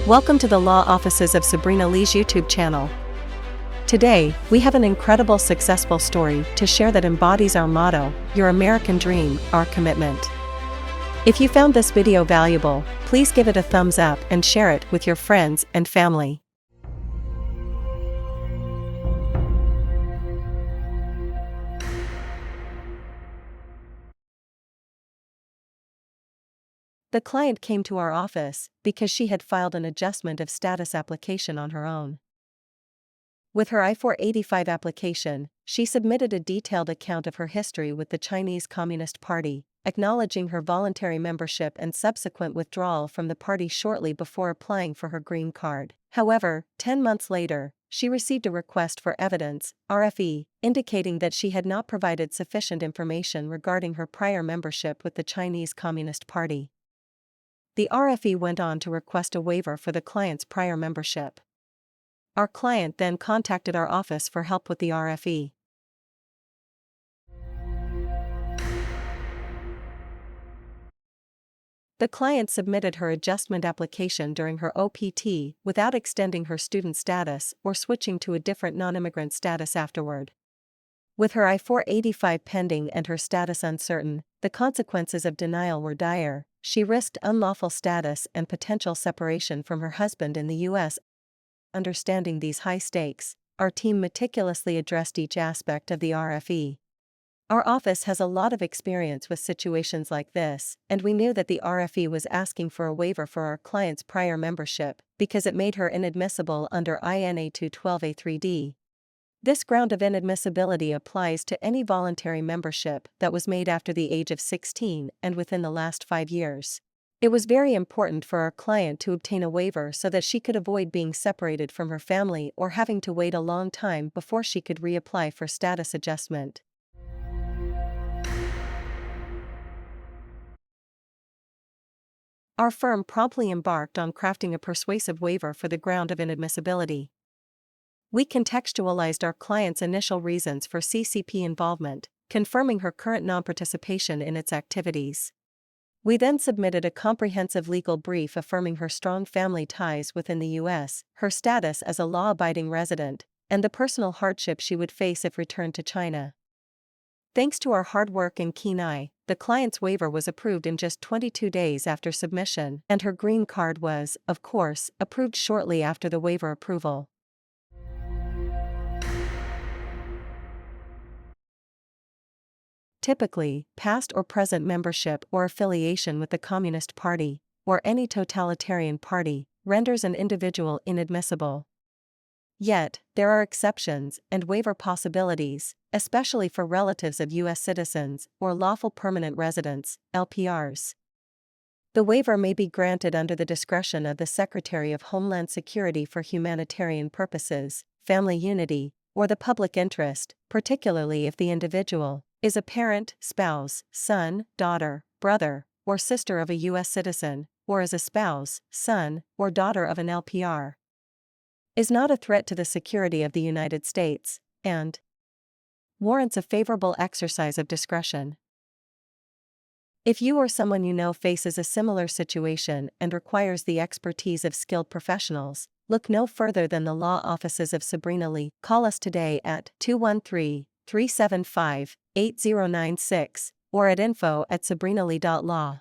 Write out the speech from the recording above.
Welcome to the Law Offices of Sabrina Lee's YouTube channel. Today, we have an incredible successful story to share that embodies our motto, your American dream, our commitment. If you found this video valuable, please give it a thumbs up and share it with your friends and family. The client came to our office because she had filed an adjustment of status application on her own. With her I-485 application, she submitted a detailed account of her history with the Chinese Communist Party, acknowledging her voluntary membership and subsequent withdrawal from the party shortly before applying for her green card. However, 10 months later, she received a request for evidence, RFE, indicating that she had not provided sufficient information regarding her prior membership with the Chinese Communist Party. The RFE went on to request a waiver for the client's prior membership. Our client then contacted our office for help with the RFE. The client submitted her adjustment application during her OPT without extending her student status or switching to a different non-immigrant status afterward. With her I-485 pending and her status uncertain, the consequences of denial were dire. She risked unlawful status and potential separation from her husband in the U.S. Understanding these high stakes, our team meticulously addressed each aspect of the RFE. Our office has a lot of experience with situations like this, and we knew that the RFE was asking for a waiver for our client's prior membership because it made her inadmissible under INA 212A3D. This ground of inadmissibility applies to any voluntary membership that was made after the age of 16 and within the last 5 years. It was very important for our client to obtain a waiver so that she could avoid being separated from her family or having to wait a long time before she could reapply for status adjustment. Our firm promptly embarked on crafting a persuasive waiver for the ground of inadmissibility. We contextualized our client's initial reasons for CCP involvement, confirming her current non-participation in its activities. We then submitted a comprehensive legal brief affirming her strong family ties within the U.S., her status as a law-abiding resident, and the personal hardship she would face if returned to China. Thanks to our hard work and keen eye, the client's waiver was approved in just 22 days after submission, and her green card was, of course, approved shortly after the waiver approval. Typically, past or present membership or affiliation with the Communist Party, or any totalitarian party, renders an individual inadmissible. Yet, there are exceptions and waiver possibilities, especially for relatives of U.S. citizens or lawful permanent residents, LPRs. The waiver may be granted under the discretion of the Secretary of Homeland Security for humanitarian purposes, family unity, or the public interest, particularly if the individual is a parent, spouse, son, daughter, brother, or sister of a U.S. citizen, or as a spouse, son, or daughter of an LPR, is not a threat to the security of the United States, and warrants a favorable exercise of discretion. If you or someone you know faces a similar situation and requires the expertise of skilled professionals, look no further than the Law Offices of Sabrina Lee. Call us today at 213-375-8096 or at info@sabrinalee.law.